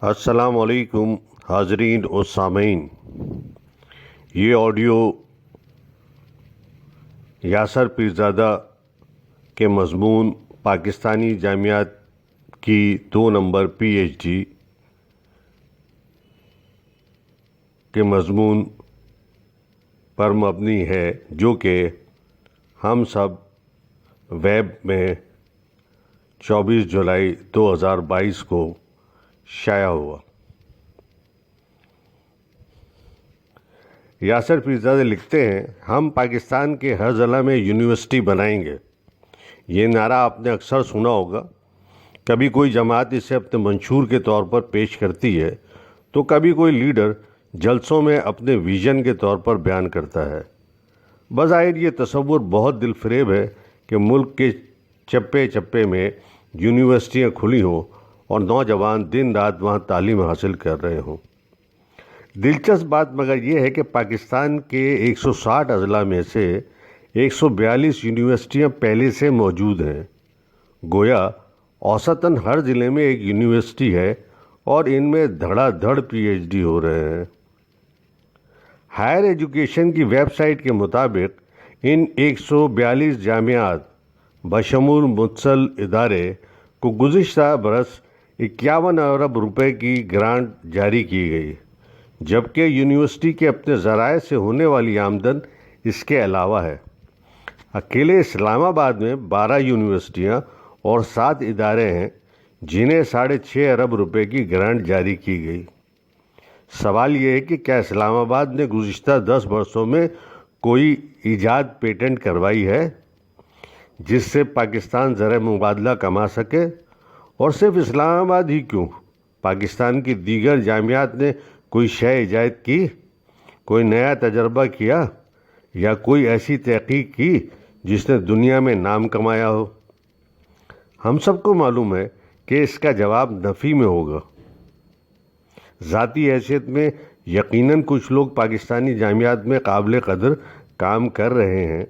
السلام علیکم حاضرین و سامعین، یہ آڈیو یاسر پیرزادہ کے مضمون پاکستانی جامعات کی 2 نمبر پی ایچ ڈی کے مضمون پر مبنی ہے، جو کہ ہم سب ویب میں 24 جولائی 2022 کو شائع ہوا۔ یاسر پیرزادہ لکھتے ہیں، ہم پاکستان کے ہر ضلع میں یونیورسٹی بنائیں گے۔ یہ نعرہ آپ نے اکثر سنا ہوگا۔ کبھی کوئی جماعت اسے اپنے منشور کے طور پر پیش کرتی ہے تو کبھی کوئی لیڈر جلسوں میں اپنے ویژن کے طور پر بیان کرتا ہے۔ بظاہر یہ تصور بہت دل فریب ہے کہ ملک کے چپے چپے میں یونیورسٹیاں کھلی ہوں اور نوجوان دن رات وہاں تعلیم حاصل کر رہے ہوں۔ دلچسپ بات مگر یہ ہے کہ پاکستان کے 160 اضلاع میں سے 142 یونیورسٹیاں پہلے سے موجود ہیں۔ گویا اوسطاً ہر ضلع میں ایک یونیورسٹی ہے اور ان میں دھڑا دھڑ پی ایچ ڈی ہو رہے ہیں۔ ہائر ایجوکیشن کی ویب سائٹ کے مطابق ان 142 جامعات بشمول متصل ادارے کو گزشتہ برس 51 ارب روپے کی گرانٹ جاری کی گئی، جبکہ یونیورسٹی کے اپنے ذرائع سے ہونے والی آمدن اس کے علاوہ ہے۔ اکیلے اسلام آباد میں 12 یونیورسٹیاں اور 7 ادارے ہیں جنہیں 6.5 ارب روپے کی گرانٹ جاری کی گئی۔ سوال یہ ہے کہ کیا اسلام آباد نے گزشتہ 10 برسوں میں کوئی ایجاد پیٹنٹ کروائی ہے جس سے پاکستان زر مبادلہ کما سکے؟ اور صرف اسلام آباد ہی کیوں، پاکستان کی دیگر جامعات نے کوئی شے ایجاد کی، کوئی نیا تجربہ کیا یا کوئی ایسی تحقیق کی جس نے دنیا میں نام کمایا ہو؟ ہم سب کو معلوم ہے کہ اس کا جواب نفی میں ہوگا۔ ذاتی حیثیت میں یقیناً کچھ لوگ پاکستانی جامعات میں قابل قدر کام کر رہے ہیں،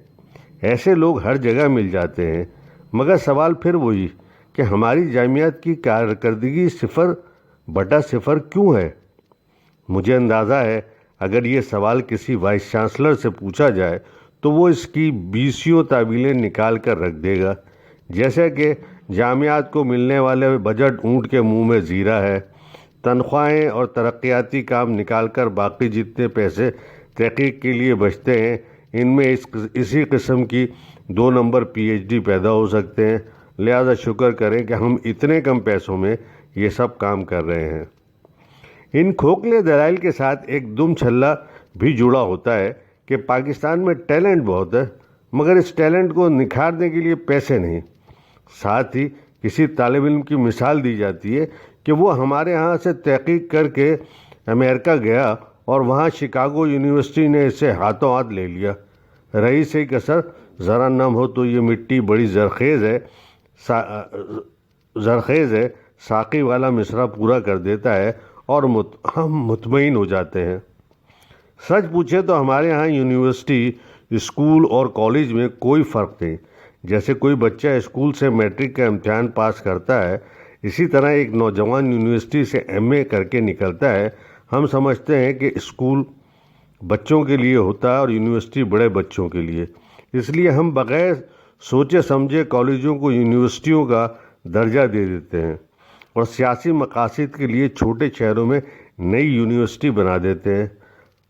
ایسے لوگ ہر جگہ مل جاتے ہیں، مگر سوال پھر وہی کہ ہماری جامعات کی کارکردگی 0/0 کیوں ہے؟ مجھے اندازہ ہے اگر یہ سوال کسی وائس چانسلر سے پوچھا جائے تو وہ اس کی 20 تعویلیں نکال کر رکھ دے گا، جیسے کہ جامعات کو ملنے والے بجٹ اونٹ کے منہ میں زیرہ ہے، تنخواہیں اور ترقیاتی کام نکال کر باقی جتنے پیسے تحقیق کے لیے بچتے ہیں ان میں اسی قسم کی 2 نمبر پی ایچ ڈی پیدا ہو سکتے ہیں، لہذا شکر کریں کہ ہم اتنے کم پیسوں میں یہ سب کام کر رہے ہیں۔ ان کھوکھلے دلائل کے ساتھ ایک دم چھلا بھی جڑا ہوتا ہے کہ پاکستان میں ٹیلنٹ بہت ہے، مگر اس ٹیلنٹ کو نکھارنے کے لیے پیسے نہیں۔ ساتھ ہی کسی طالب علم کی مثال دی جاتی ہے کہ وہ ہمارے ہاں سے تحقیق کر کے امریکہ گیا اور وہاں شکاگو یونیورسٹی نے اسے ہاتھوں ہاتھ لے لیا۔ رہی صحیح کسر، ذرا نم ہو تو یہ مٹی بڑی زرخیز ہے، ساقی والا مصرع پورا کر دیتا ہے اور ہم مطمئن ہو جاتے ہیں۔ سچ پوچھے تو ہمارے ہاں یونیورسٹی، اسکول اور کالج میں کوئی فرق نہیں۔ جیسے کوئی بچہ اسکول سے میٹرک کا امتحان پاس کرتا ہے، اسی طرح ایک نوجوان یونیورسٹی سے ایم اے کر کے نکلتا ہے۔ ہم سمجھتے ہیں کہ اسکول بچوں کے لیے ہوتا ہے اور یونیورسٹی بڑے بچوں کے لیے، اس لیے ہم بغیر سوچے سمجھے کالجوں کو یونیورسٹیوں کا درجہ دے دیتے ہیں اور سیاسی مقاصد کے لیے چھوٹے شہروں میں نئی یونیورسٹی بنا دیتے ہیں۔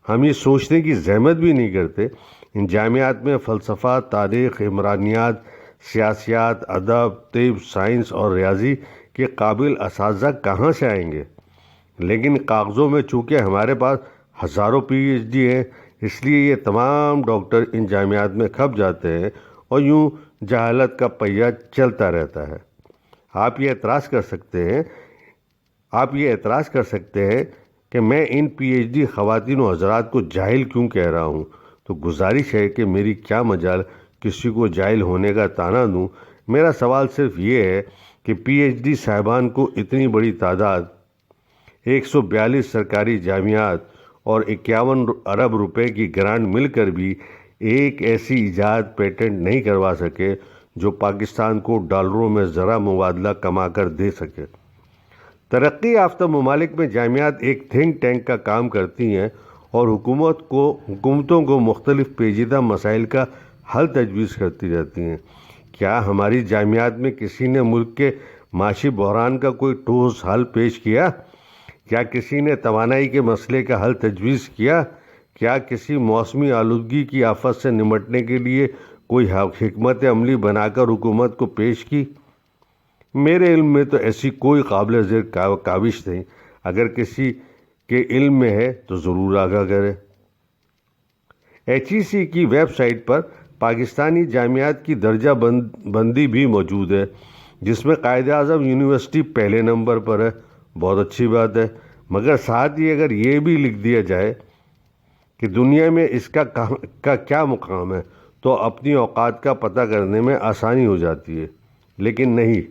ہم یہ سوچنے کی زحمت بھی نہیں کرتے ان جامعات میں فلسفہ، تاریخ، عمرانیات، سیاسیات، ادب، طب، سائنس اور ریاضی کے قابل اساتذہ کہاں سے آئیں گے؟ لیکن کاغذوں میں چونکہ ہمارے پاس ہزاروں پی ایچ ڈی ہیں، اس لیے یہ تمام ڈاکٹر ان جامعات میں کھپ جاتے ہیں اور یوں جہالت کا پہیہ چلتا رہتا ہے۔ آپ یہ اعتراض کر سکتے ہیں کہ میں ان پی ایچ ڈی خواتین و حضرات کو جاہل کیوں کہہ رہا ہوں، تو گزارش ہے کہ میری کیا مجال کسی کو جاہل ہونے کا طعنہ دوں۔ میرا سوال صرف یہ ہے کہ پی ایچ ڈی صاحبان کو اتنی بڑی تعداد، 142 سرکاری جامعات اور 51 ارب روپے کی گرانٹ مل کر بھی ایک ایسی ایجاد پیٹنٹ نہیں کروا سکے جو پاکستان کو ڈالروں میں ذرا مبادلہ کما کر دے سکے۔ ترقی یافتہ ممالک میں جامعات ایک تھنک ٹینک کا کام کرتی ہیں اور حکومتوں کو مختلف پیچیدہ مسائل کا حل تجویز کرتی رہتی ہیں۔ کیا ہماری جامعات میں کسی نے ملک کے معاشی بحران کا کوئی ٹھوس حل پیش کیا؟ کیا کسی نے توانائی کے مسئلے کا حل تجویز کیا؟ کیا کسی موسمی آلودگی کی آفت سے نمٹنے کے لیے کوئی حکمت عملی بنا کر حکومت کو پیش کی؟ میرے علم میں تو ایسی کوئی قابل ذکر کاوش نہیں۔ اگر کسی کے علم میں ہے تو ضرور آگاہ کرے۔ HEC کی ویب سائٹ پر پاکستانی جامعات کی درجہ بندی بھی موجود ہے، جس میں قائد اعظم یونیورسٹی پہلے نمبر پر ہے۔ بہت اچھی بات ہے، مگر ساتھ ہی اگر یہ بھی لکھ دیا جائے کہ دنیا میں اس کا کیا مقام ہے تو اپنی اوقات کا پتہ کرنے میں آسانی ہو جاتی ہے۔ لیکن نہیں،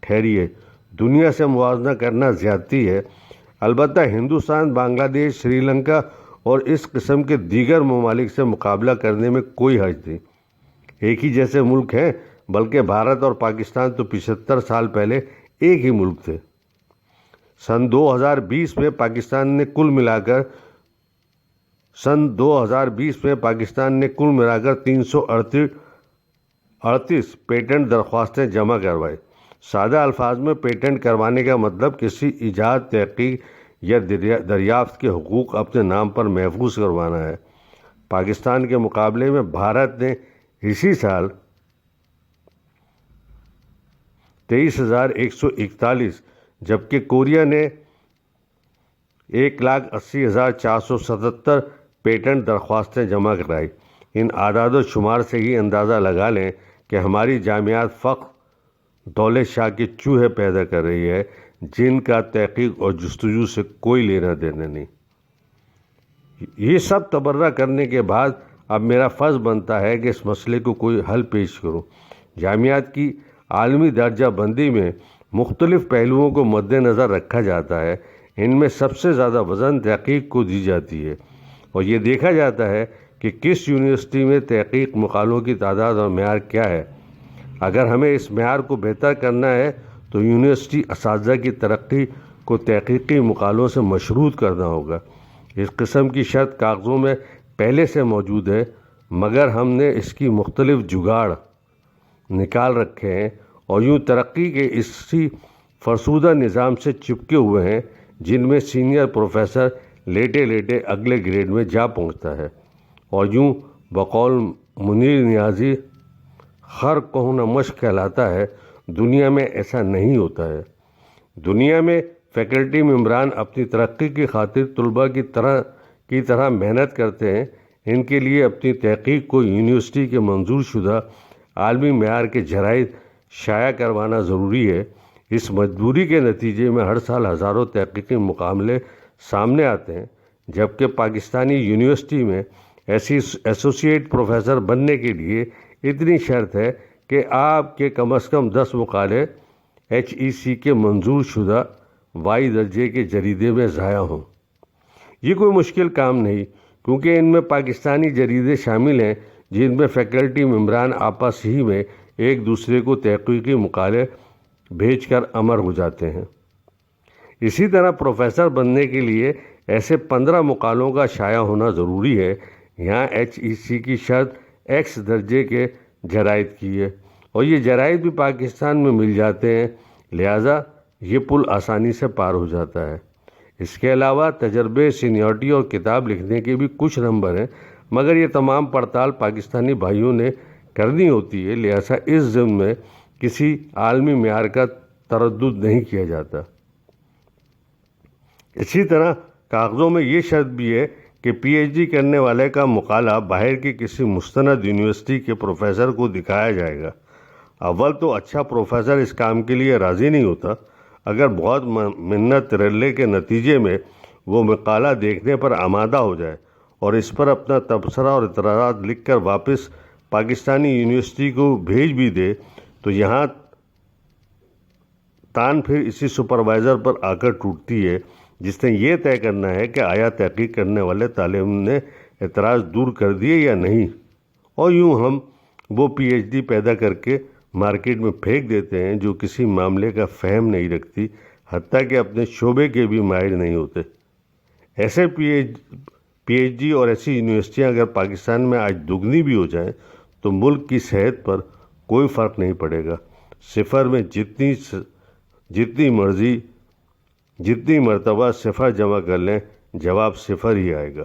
ٹھہریے، دنیا سے موازنہ کرنا زیادتی ہے۔ البتہ ہندوستان، بنگلہ دیش، سری لنکا اور اس قسم کے دیگر ممالک سے مقابلہ کرنے میں کوئی حرج نہیں۔ ایک ہی جیسے ملک ہیں، بلکہ بھارت اور پاکستان تو 75 سال پہلے ایک ہی ملک تھے۔ سن 2020 میں پاکستان نے کل ملا کر 338 پیٹنٹ درخواستیں جمع کروائی۔ سادہ الفاظ میں پیٹنٹ کروانے کا مطلب کسی ایجاد، تحقیق یا دریافت کے حقوق اپنے نام پر محفوظ کروانا ہے۔ پاکستان کے مقابلے میں بھارت نے اسی سال 23,141، جبکہ کوریا نے 1,80,477 پیٹنٹ درخواستیں جمع کرائی۔ ان اعداد و شمار سے ہی اندازہ لگا لیں کہ ہماری جامعات فقط دولت شاہ کے چوہے پیدا کر رہی ہے، جن کا تحقیق اور جستجو سے کوئی لینا دینا نہیں۔ یہ سب تبرہ کرنے کے بعد اب میرا فرض بنتا ہے کہ اس مسئلے کو کوئی حل پیش کروں۔ جامعات کی عالمی درجہ بندی میں مختلف پہلوؤں کو مد نظر رکھا جاتا ہے۔ ان میں سب سے زیادہ وزن تحقیق کو دی جاتی ہے، اور یہ دیکھا جاتا ہے کہ کس یونیورسٹی میں تحقیق مقالوں کی تعداد اور معیار کیا ہے۔ اگر ہمیں اس معیار کو بہتر کرنا ہے تو یونیورسٹی اساتذہ کی ترقی کو تحقیقی مقالوں سے مشروط کرنا ہوگا۔ اس قسم کی شرط کاغذوں میں پہلے سے موجود ہے، مگر ہم نے اس کی مختلف جگاڑ نکال رکھے ہیں اور یوں ترقی کے اسی فرسودہ نظام سے چپکے ہوئے ہیں جن میں سینئر پروفیسر لیٹے لیٹے اگلے گریڈ میں جا پہنچتا ہے، اور یوں بقول منیر نیازی خر کو نہ مشق کہلاتا ہے۔ دنیا میں ایسا نہیں ہوتا ہے۔ دنیا میں فیکلٹی ممبران اپنی ترقی کی خاطر طلباء کی طرح محنت کرتے ہیں۔ ان کے لیے اپنی تحقیق کو یونیورسٹی کے منظور شدہ عالمی معیار کے جرائد شائع کروانا ضروری ہے۔ اس مجبوری کے نتیجے میں ہر سال ہزاروں تحقیقی مقابلے سامنے آتے ہیں، جبکہ پاکستانی یونیورسٹی میں ایسوسیٹ پروفیسر بننے کے لیے اتنی شرط ہے کہ آپ کے کم از کم 10 مقالے HEC کے منظور شدہ وائی درجے کے جریدے میں ضائع ہوں۔ یہ کوئی مشکل کام نہیں، کیونکہ ان میں پاکستانی جریدے شامل ہیں جن میں فیکلٹی ممبران آپس ہی میں ایک دوسرے کو تحقیقی مقالے بھیج کر امر ہو جاتے ہیں۔ اسی طرح پروفیسر بننے کے لیے ایسے 15 مقالوں کا شائع ہونا ضروری ہے۔ یہاں HEC کی شرط X درجے کے جرائد کی ہے، اور یہ جرائد بھی پاکستان میں مل جاتے ہیں، لہٰذا یہ پل آسانی سے پار ہو جاتا ہے۔ اس کے علاوہ تجربے، سینیورٹی اور کتاب لکھنے کے بھی کچھ نمبر ہیں، مگر یہ تمام پڑتال پاکستانی بھائیوں نے کرنی ہوتی ہے، لہٰذا اس ضمن میں کسی عالمی معیار کا تردد نہیں کیا جاتا۔ اسی طرح کاغذوں میں یہ شرط بھی ہے کہ PhD کرنے والے کا مقالہ باہر کی کسی مستند یونیورسٹی کے پروفیسر کو دکھایا جائے گا۔ اول تو اچھا پروفیسر اس کام کے لیے راضی نہیں ہوتا۔ اگر بہت منت ترلے کے نتیجے میں وہ مقالہ دیکھنے پر آمادہ ہو جائے اور اس پر اپنا تبصرہ اور اعتراضات لکھ کر واپس پاکستانی یونیورسٹی کو بھیج بھی دے تو یہاں تان پھر اسی سپروائزر پر آ کر ٹوٹتی ہے، جس نے یہ طے کرنا ہے کہ آیا تحقیق کرنے والے طالب علم نے اعتراض دور کر دیے یا نہیں، اور یوں ہم وہ PhD پیدا کر کے مارکیٹ میں پھینک دیتے ہیں جو کسی معاملے کا فہم نہیں رکھتی۔ حتیٰ کہ اپنے شعبے کے بھی ماہر نہیں ہوتے۔ ایسے پی ایچ ڈی اور ایسی یونیورسٹیاں اگر پاکستان میں آج دگنی بھی ہو جائیں تو ملک کی صحت پر کوئی فرق نہیں پڑے گا۔ صفر میں جتنی مرتبہ صفر جمع کر لیں، جواب صفر ہی آئے گا۔